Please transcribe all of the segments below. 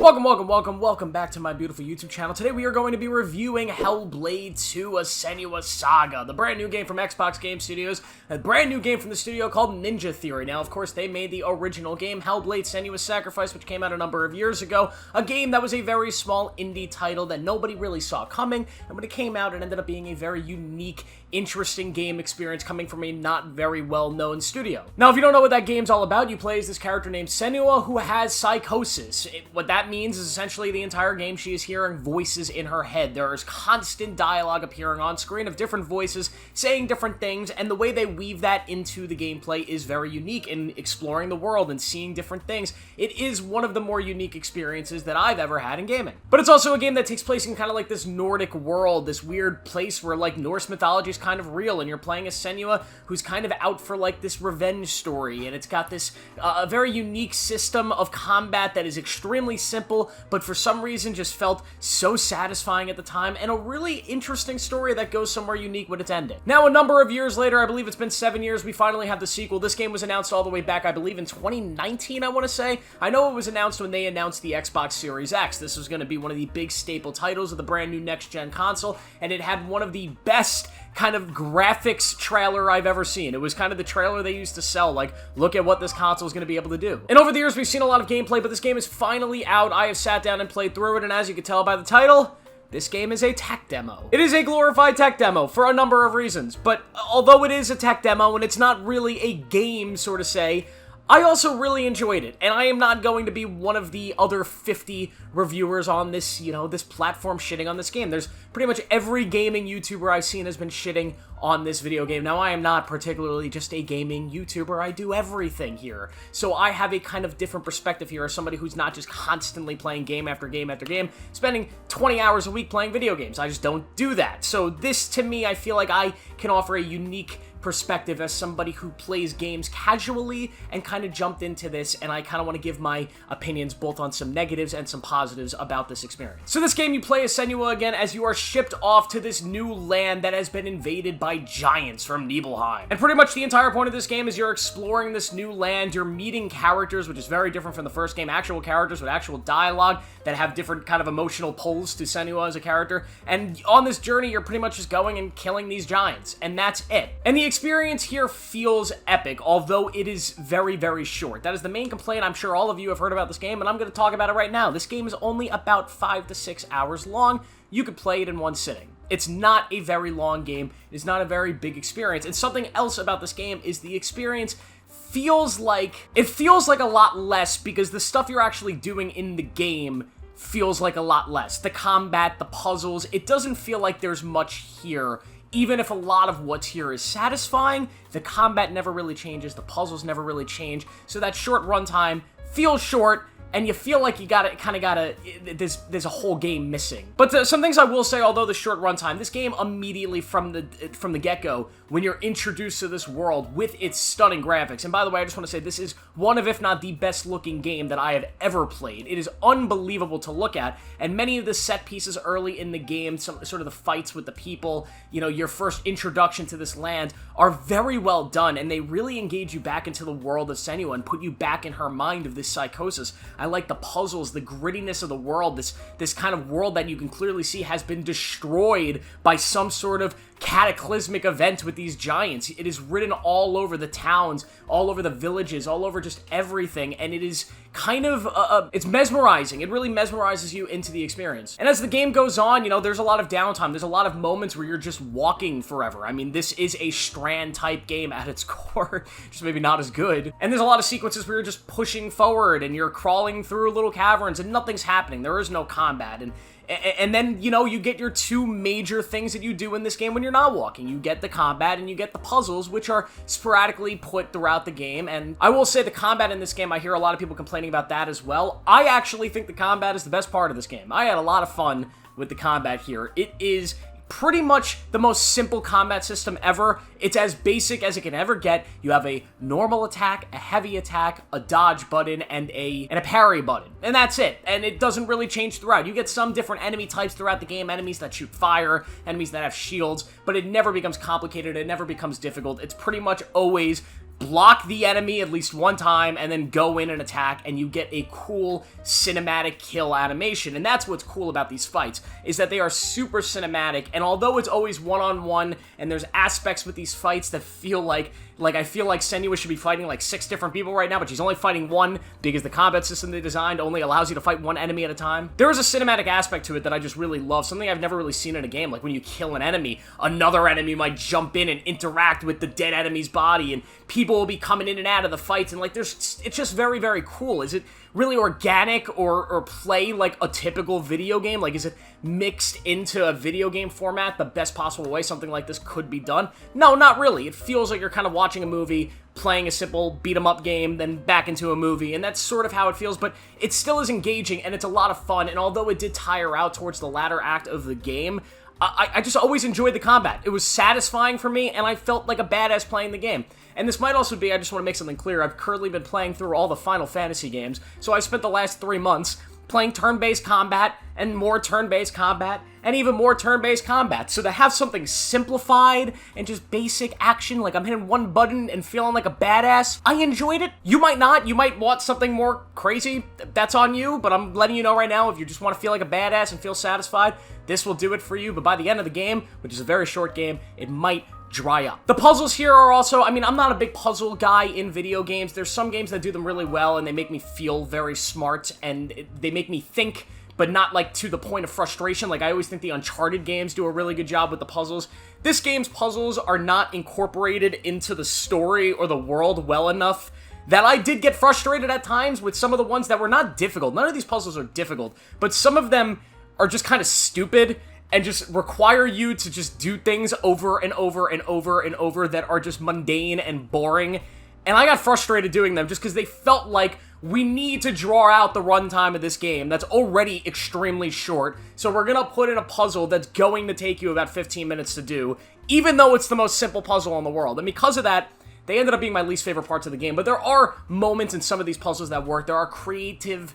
Welcome back to my beautiful YouTube channel. Today we are going to be reviewing Hellblade 2: A Senua's Saga, the brand new game from Xbox Game Studios, a brand new game from the studio called Ninja Theory. Now, of course, they made the original game, Hellblade: Senua's Sacrifice, which came out a number of years ago, a game that was a very small indie title that nobody really saw coming, and when it came out, it ended up being a very unique, interesting game experience coming from a not very well-known studio. Now, if you don't know what that game's all about, you play as this character named Senua who has psychosis. What that means is essentially the entire game she is hearing voices in her head. There is constant dialogue appearing on screen of different voices saying different things, and the way they weave that into the gameplay is very unique in exploring the world and seeing different things. It is one of the more unique experiences that I've ever had in gaming. But it's also a game that takes place in kind of like this Nordic world, this weird place where like Norse mythology is kind of real, and you're playing as Senua who's kind of out for like this revenge story, and it's got this a very unique system of combat that is extremely simple, but for some reason just felt so satisfying at the time, and a really interesting story that goes somewhere unique with its ending. Now, a number of years later, I believe it's been 7 years, we finally have the sequel. This game was announced all the way back, I believe, in 2019, I want to say. I know it was announced when they announced the Xbox Series X. This was going to be one of the big staple titles of the brand new next-gen console, and it had one of the best kind of graphics trailer I've ever seen. It was kind of the trailer they used to sell, like, look at what this console is going to be able to do. And over the years, we've seen a lot of gameplay, but this game is finally out. I have sat down and played through it, and as you can tell by the title, this game is a tech demo. It is a glorified tech demo for a number of reasons, but although it is a tech demo and it's not really a game, so to say, I also really enjoyed it, and I am not going to be one of the other 50 reviewers on this, this platform shitting on this game. There's pretty much every gaming YouTuber I've seen has been shitting on this video game. Now, I am not particularly just a gaming YouTuber. I do everything here. So I have a kind of different perspective here as somebody who's not just constantly playing game after game after game, spending 20 hours a week playing video games. I just don't do that. So this, to me, I feel like I can offer a unique perspective as somebody who plays games casually and kind of jumped into this, and I kind of want to give my opinions both on some negatives and some positives about this experience. So this game, you play as Senua again as you are shipped off to this new land that has been invaded by giants from Nibelheim. And pretty much the entire point of this game is you're exploring this new land, you're meeting characters, which is very different from the first game, actual characters with actual dialogue that have different kind of emotional pulls to Senua as a character, and on this journey, you're pretty much just going and killing these giants, and that's it. And the experience here feels epic, although it is very, very short. That is the main complaint. I'm sure all of you have heard about this game, and I'm going to talk about it right now. This game is only about 5 to 6 hours long. You could play it in one sitting. It's not a very long game. It's not a very big experience. And something else about this game is the experience feels like a lot less because the stuff you're actually doing in the game feels like a lot less. The combat, the puzzles, it doesn't feel like there's much here. Even if a lot of what's here is satisfying, the combat never really changes, the puzzles never really change, so that short runtime feels short, and you feel like you there's a whole game missing. But some things I will say, although the short runtime, this game immediately from the get-go, when you're introduced to this world with its stunning graphics, and by the way, I just want to say this is one of, if not the best looking game that I have ever played. It is unbelievable to look at, and many of the set pieces early in the game, some sort of the fights with the people, your first introduction to this land, are very well done, and they really engage you back into the world of Senua and put you back in her mind of this psychosis. I like the puzzles, the grittiness of the world, this kind of world that you can clearly see has been destroyed by some sort of cataclysmic event with these giants. It is written all over the towns, all over the villages, all over just everything, and it is kind of, it's mesmerizing. It really mesmerizes you into the experience. And as the game goes on, there's a lot of downtime. There's a lot of moments where you're just walking forever. I mean, this is a Strand-type game at its core, just maybe not as good. And there's a lot of sequences where you're just pushing forward and you're crawling through little caverns and nothing's happening. There is no combat, and then, you get your two major things that you do in this game when you're not walking. You get the combat and you get the puzzles, which are sporadically put throughout the game. And I will say the combat in this game, I hear a lot of people complaining about that as well. I actually think the combat is the best part of this game. I had a lot of fun with the combat here. It is pretty much the most simple combat system ever. It's as basic as it can ever get. You have a normal attack, a heavy attack, a dodge button, and a parry button. And that's it. And it doesn't really change throughout. You get some different enemy types throughout the game, enemies that shoot fire, enemies that have shields, but it never becomes complicated, it never becomes difficult. It's pretty much always block the enemy at least one time, and then go in and attack, and you get a cool cinematic kill animation. And that's what's cool about these fights, is that they are super cinematic, and although it's always one-on-one, and there's aspects with these fights that feel like I feel like Senua should be fighting like 6 different people right now, but she's only fighting one because the combat system they designed only allows you to fight one enemy at a time. There is a cinematic aspect to it that I just really love, something I've never really seen in a game. Like when you kill an enemy, another enemy might jump in and interact with the dead enemy's body, and people will be coming in and out of the fights, and like it's just very, very cool. Is it really organic or play like a typical video game? Like, is it mixed into a video game format the best possible way something like this could be done? No, not really. It feels like you're kind of watching a movie, playing a simple beat-em-up game, then back into a movie, and that's sort of how it feels, but it still is engaging, and it's a lot of fun, and although it did tire out towards the latter act of the game, I just always enjoyed the combat. It was satisfying for me, and I felt like a badass playing the game. And this might also be, I just want to make something clear, I've currently been playing through all the Final Fantasy games, so I spent the last 3 months playing turn-based combat, and more turn-based combat, and even more turn-based combat. So to have something simplified and just basic action, like I'm hitting one button and feeling like a badass, I enjoyed it. You might not. You might want something more crazy. That's on you, but I'm letting you know right now, if you just want to feel like a badass and feel satisfied, this will do it for you. But by the end of the game, which is a very short game, it might dry up. The puzzles here are also, I mean, I'm not a big puzzle guy in video games. There's some games that do them really well, and they make me feel very smart, and they make me think, but not like to the point of frustration. Like I always think the Uncharted games do a really good job with the puzzles. This game's puzzles are not incorporated into the story or the world well enough that I did get frustrated at times with some of the ones that were not difficult. None of these puzzles are difficult, but some of them are just kind of stupid and just require you to just do things over and over and over and over that are just mundane and boring. And I got frustrated doing them just because they felt like we need to draw out the runtime of this game that's already extremely short, so we're gonna put in a puzzle that's going to take you about 15 minutes to do, even though it's the most simple puzzle in the world. And because of that, they ended up being my least favorite parts of the game. But there are moments in some of these puzzles that work. There are creative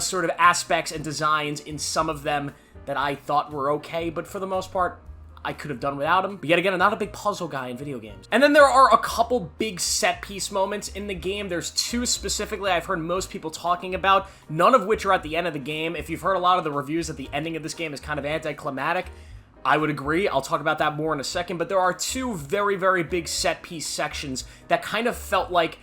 sort of aspects and designs in some of them that I thought were okay, but for the most part, I could have done without them. But yet again, I'm not a big puzzle guy in video games. And then there are a couple big set-piece moments in the game. There's 2 specifically I've heard most people talking about, none of which are at the end of the game. If you've heard a lot of the reviews that the ending of this game is kind of anticlimactic, I would agree. I'll talk about that more in a second, but there are 2 very, very big set-piece sections that kind of felt like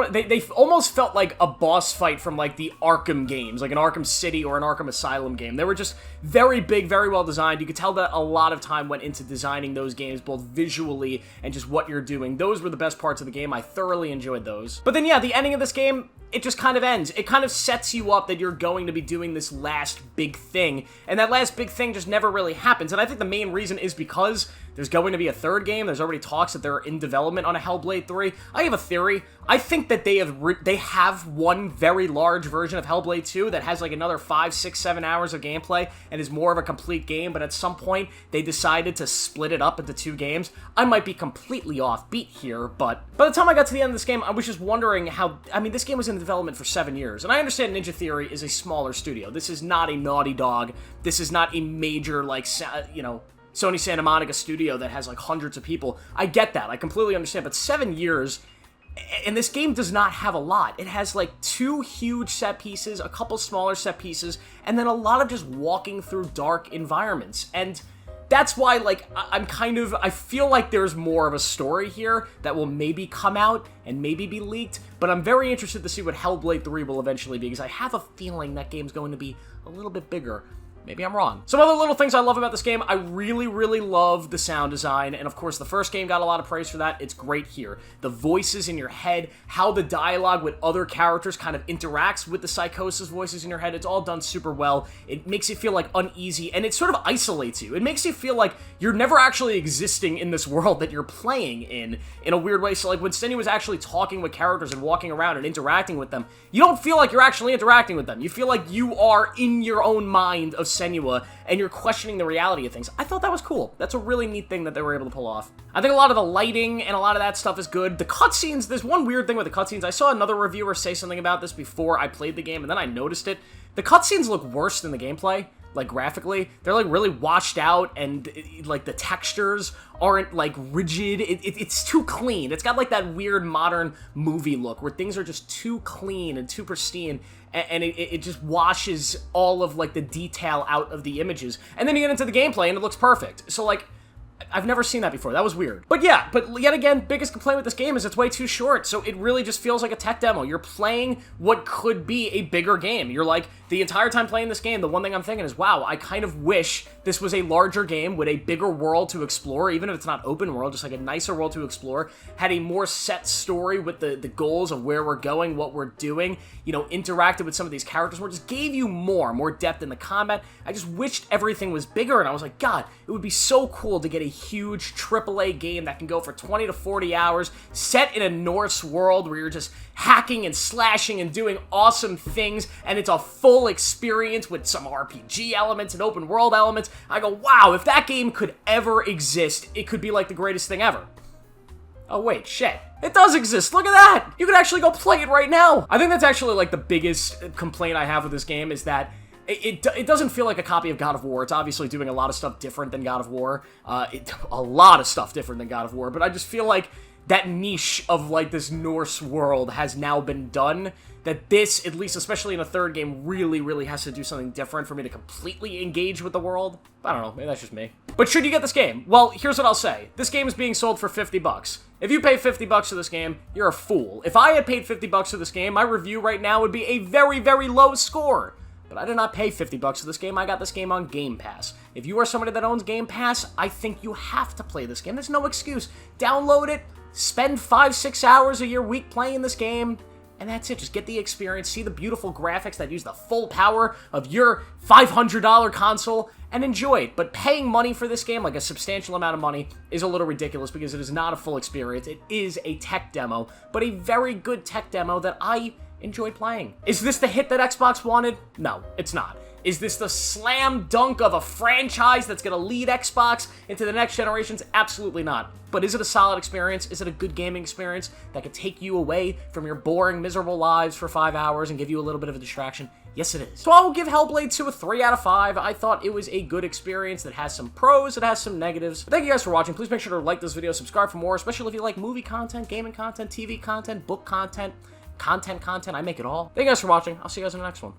they almost felt like a boss fight from, like, the Arkham games, like an Arkham City or an Arkham Asylum game. They were just very big, very well designed. You could tell that a lot of time went into designing those games, both visually and just what you're doing. Those were the best parts of the game. I thoroughly enjoyed those. But then, yeah, the ending of this game, it just kind of ends. It kind of sets you up that you're going to be doing this last big thing, and that last big thing just never really happens. And I think the main reason is because there's going to be a 3rd game. There's already talks that they're in development on a Hellblade 3. I have a theory. I think that they have one very large version of Hellblade 2 that has like another 5, 6, 7 hours of gameplay and is more of a complete game, but at some point they decided to split it up into 2 games. I might be completely offbeat here, but by the time I got to the end of this game, I was just wondering how, I mean, this game was in development for 7 years, and I understand Ninja Theory is a smaller studio. This is not a Naughty Dog. This is not a major, like, you know, Sony Santa Monica studio that has like hundreds of people. I get that. I completely understand. But 7 years, and this game does not have a lot. It has like 2 huge set pieces, a couple smaller set pieces, and then a lot of just walking through dark environments. And that's why, like, I feel like there's more of a story here that will maybe come out and maybe be leaked, but I'm very interested to see what Hellblade 3 will eventually be, because I have a feeling that game's going to be a little bit bigger. Maybe I'm wrong. Some other little things I love about this game, I really, really love the sound design, and of course the first game got a lot of praise for that. It's great here. The voices in your head, how the dialogue with other characters kind of interacts with the Psychosis voices in your head, it's all done super well. It makes you feel like uneasy, and it sort of isolates you. It makes you feel like you're never actually existing in this world that you're playing in a weird way. So like when Senua was actually talking with characters and walking around and interacting with them, you don't feel like you're actually interacting with them. You feel like you are in your own mind of Senua, and you're questioning the reality of things. I thought that was cool. That's a really neat thing that they were able to pull off. I think a lot of the lighting and a lot of that stuff is good. The cutscenes, there's one weird thing with the cutscenes. I saw another reviewer say something about this before I played the game, and then I noticed it. The cutscenes look worse than the gameplay. like graphically. They're like really washed out, and like the textures aren't like rigid. It's too clean. It's got like that weird modern movie look where things are just too clean and too pristine, and it just washes all of like the detail out of the images. And then you get into the gameplay and it looks perfect. So like, I've never seen that before. That was weird. But yeah, but yet again, biggest complaint with this game is it's way too short, so it really just feels like a tech demo. You're playing what could be a bigger game. You're like, the entire time playing this game, the one thing I'm thinking is, wow, I kind of wish this was a larger game with a bigger world to explore, even if it's not open world, just like a nicer world to explore, had a more set story with the goals of where we're going, what we're doing, you know, interacted with some of these characters more, just gave you more depth in the combat. I just wished everything was bigger, and I was like, God, it would be so cool to get a huge AAA game that can go for 20 to 40 hours, set in a Norse world where you're just hacking and slashing and doing awesome things, and it's a full experience with some RPG elements and open world elements. I go, wow, if that game could ever exist, it could be like the greatest thing ever. Oh wait, shit. It does exist, look at that! You can actually go play it right now! I think that's actually like the biggest complaint I have with this game, is that it doesn't feel like a copy of God of War. It's obviously doing a lot of stuff different than God of War. A lot of stuff different than God of War, but I just feel like that niche of like this Norse world has now been done, that this, at least especially in a third game, really has to do something different for me to completely engage with the world. I don't know, maybe that's just me. But should you get this game? Well, here's what I'll say. This game is being sold for 50 bucks. If you pay 50 bucks for this game, you're a fool. If I had paid 50 bucks for this game, my review right now would be a very low score. But I did not pay 50 bucks for this game. I got this game on Game Pass. If you are somebody that owns Game Pass, I think you have to play this game. There's no excuse. Download it, spend 5-6 hours of your week playing this game, and that's it. Just get the experience, see the beautiful graphics that use the full power of your $500 console, and enjoy it. But paying money for this game, like a substantial amount of money, is a little ridiculous because it is not a full experience. It is a tech demo, but a very good tech demo that I enjoyed playing. Is this the hit that Xbox wanted? No, it's not. Is this the slam dunk of a franchise that's going to lead Xbox into the next generations? Absolutely not. But is it a solid experience? Is it a good gaming experience that could take you away from your boring, miserable lives for 5 hours and give you a little bit of a distraction? Yes, it is. So I will give Hellblade 2 a 3 out of 5. I thought it was a good experience that has some pros, it has some negatives. But thank you guys for watching. Please make sure to like this video, subscribe for more, especially if you like movie content, gaming content, TV content, book content, I make it all. Thank you guys for watching. I'll see you guys in the next one.